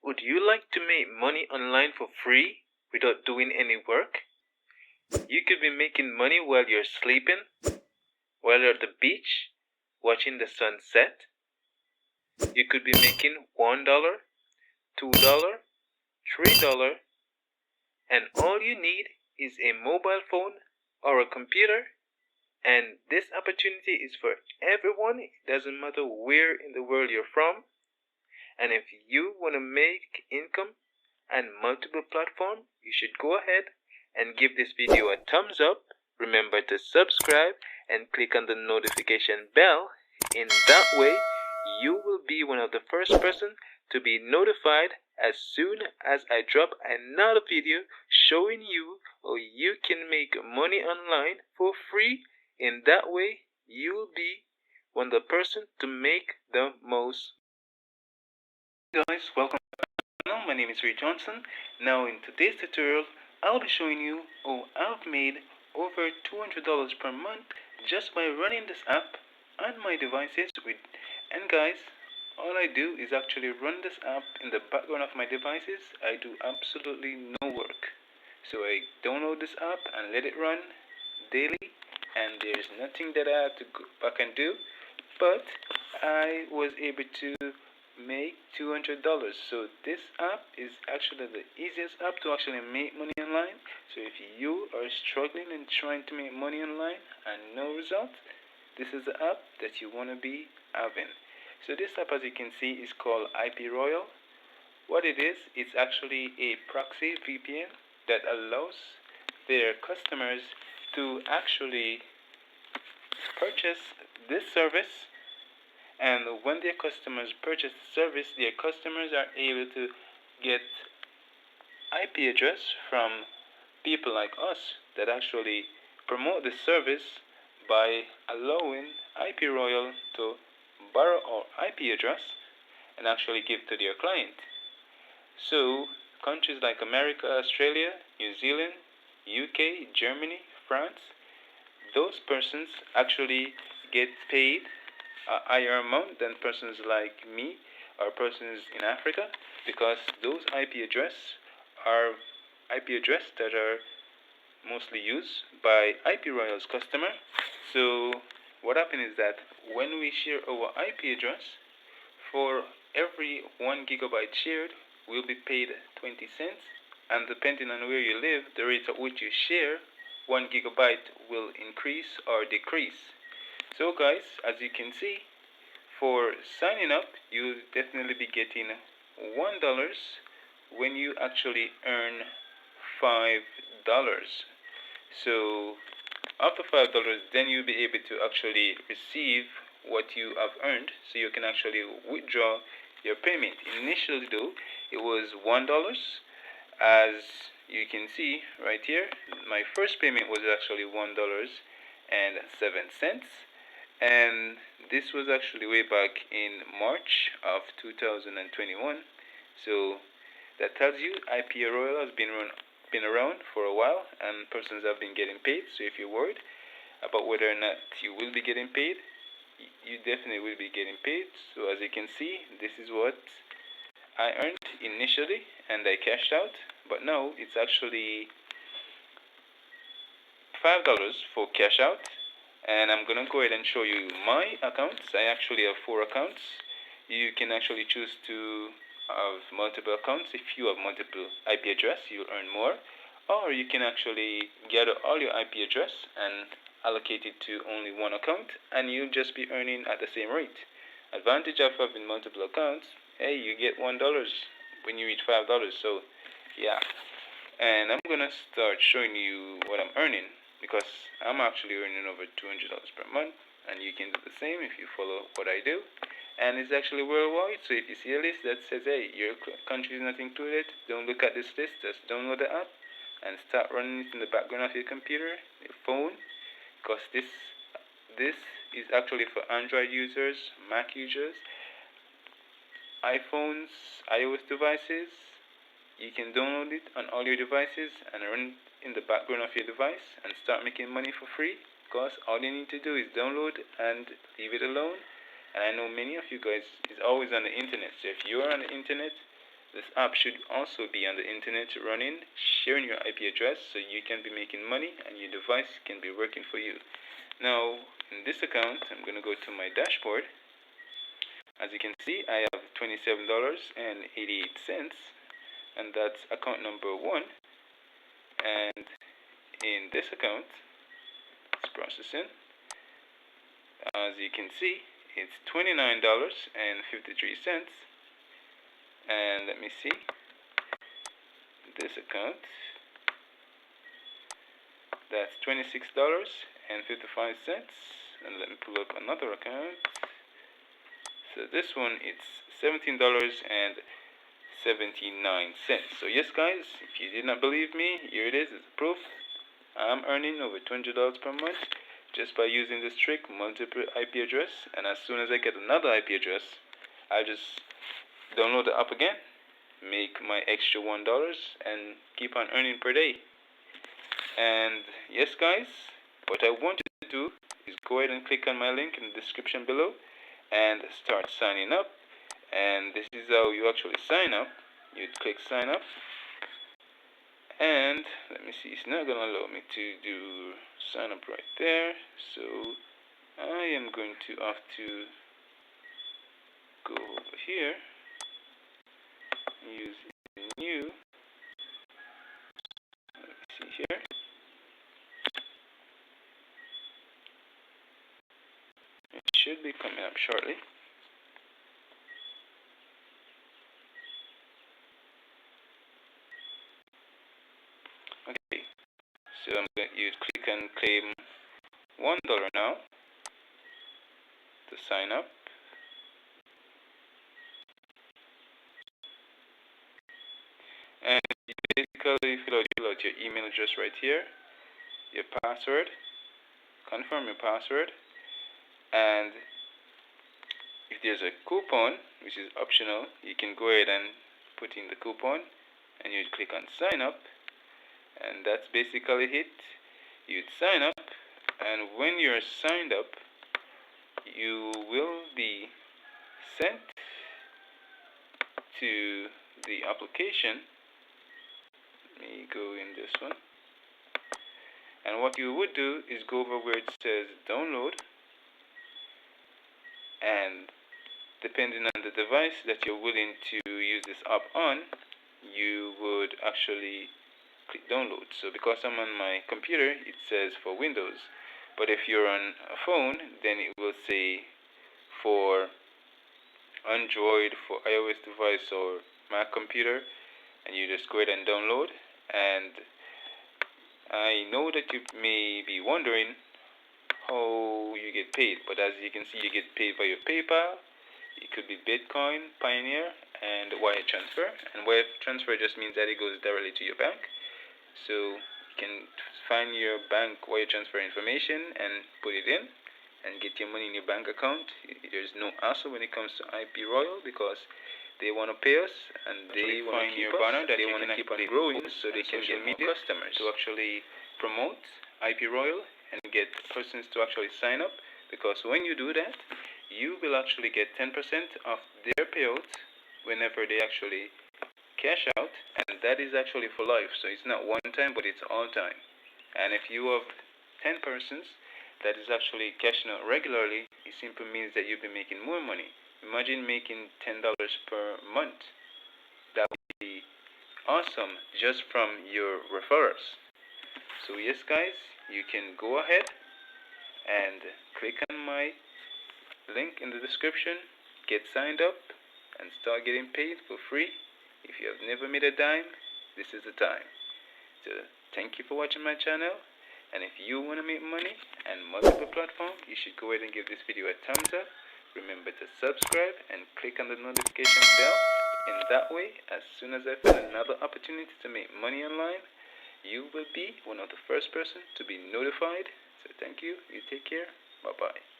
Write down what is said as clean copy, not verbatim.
Would you like to make money online for free without doing any work? You could be making money while you're sleeping, while you're at the beach, watching the sunset. You could be making $1, $2, $3, and all you need is a mobile phone or a computer. And this opportunity is for everyone. It doesn't matter where in the world you're from. And if you want to make income and multiple platforms, you should go ahead and give this video a thumbs up. Remember to subscribe and click on the notification bell. In that way, you will be one of the first person to be notified as soon as I drop another video showing you how you can make money online for free. In that way, you will be one of the person to make the most. Guys, welcome back. My name is Ray Johnson. Now in today's tutorial, I'll be showing you how I've made over $200 per month just by running this app on my devices. And guys, all I do is actually run this app in the background of my devices. I do absolutely no work. So I download this app and let it run daily, and there's nothing that I have to go back and do, but I was able to make $200. So this app is actually the easiest app to actually make money online. So if you are struggling and trying to make money online and no result, this is the app that you want to be having. So this app, as you can see, is called Iproyal. What it is, it's actually a proxy VPN that allows their customers to actually purchase this service. And when their customers purchase the service, their customers are able to get IP address from people like us that actually promote the service by allowing Iproyal to borrow our IP address and actually give to their client. So countries like America, Australia, New Zealand, UK, Germany, France, those persons actually get paid a higher amount than persons like me or persons in Africa, because those IP address that are mostly used by Iproyal's customer. So what happens is that when we share our IP address, for every 1 gigabyte shared, we'll be paid 20 cents, and depending on where you live, the rate at which you share 1 gigabyte will increase or decrease. So guys, as you can see, for signing up, you'll definitely be getting $1 when you actually earn $5. So after $5, then you'll be able to actually receive what you have earned, so you can actually withdraw your payment. Initially though, it was $1. As you can see right here, my first payment was actually $1.07, and this was actually way back in March of 2021. So that tells you Iproyal has been around for a while, and persons have been getting paid. So if you're worried about whether or not you will be getting paid, you definitely will be getting paid. So as you can see, this is what I earned initially, and I cashed out. But now it's actually $5 for cash out. And I'm gonna go ahead and show you my accounts. I actually have 4 accounts. You can actually choose to have multiple accounts. If you have multiple IP address, you'll earn more. Or you can actually gather all your IP address and allocate it to only one account, and you'll just be earning at the same rate. Advantage of having multiple accounts, hey, you get $1 when you reach $5. So yeah, and I'm gonna start showing you what I'm earning, because I'm actually earning over $200 per month, and you can do the same if you follow what I do. And it's actually worldwide. So if you see a list that says, hey, your country is not included, don't look at this list, just download the app and start running it in the background of your computer, your phone, because this is actually for Android users, Mac users, iPhones, iOS devices. You can download it on all your devices and run it in the background of your device and start making money for free, because all you need to do is download and leave it alone. And I know many of you guys is always on the internet, so if you're on the internet, This app should also be on the internet running, sharing your IP address so you can be making money and your device can be working for you. Now, in this account, I'm going to go to my dashboard. As you can see, I have $27.88, and that's account number 1. And in this account, it's processing. As you can see, it's $29.53. And let me see this account, that's $26.55. And let me pull up another account. So this one, it's $17.79. So yes guys, if you did not believe me, here it is, it's proof. I'm earning over $200 per month just by using this trick, multiple IP address. And as soon as I get another IP address, I just download the app again, make my extra $1, and keep on earning per day. And yes guys, what I want you to do is go ahead and click on my link in the description below and start signing up. And this is how you actually sign up. You'd click sign up, and let me see, it's not gonna allow me to do sign up right there, so I am going to have to go over here, use new. Let me see here. It should be coming up shortly. Okay, so you click and claim $1 now to sign up. And you basically fill out your email address right here, your password, confirm your password, and if there's a coupon, which is optional, you can go ahead and put in the coupon, and you'd click on sign up, and that's basically it. You'd sign up, and when you're signed up, you will be sent to the application. Let me go in this one, and what you would do is go over where it says download, and depending on the device that you're willing to use this app on, you would actually click download. So because I'm on my computer, it says for Windows, but if you're on a phone, then it will say for Android, for iOS device or Mac computer, and you just go ahead and download. And I know that you may be wondering how you get paid, but as you can see, you get paid by your PayPal. It could be Bitcoin, Pioneer, and wire transfer. And wire transfer just means that it goes directly to your bank. So you can find your bank wire transfer information and put it in and get your money in your bank account. There's no hassle when it comes to Iproyal, because they want to pay us and they want to keep us. They want to keep on growing so they can get more customers to actually promote Iproyal and get persons to actually sign up. Because when you do that, you will actually get 10% of their payout whenever they actually cash out, and that is actually for life. So it's not one time, but it's all time. And if you have 10 persons that is actually cashing out regularly, it simply means that you'll be making more money. Imagine making $10 per month. That would be awesome just from your referrals. So yes guys, you can go ahead and click on my link in the description, get signed up, and start getting paid for free. If you have never made a dime, this is the time. So thank you for watching my channel, and if you want to make money and multiple platforms, you should go ahead and give this video a thumbs up. Remember to subscribe and click on the notification bell. In that way, as soon as I find another opportunity to make money online, you will be one of the first person to be notified. So thank you. You take care. Bye bye.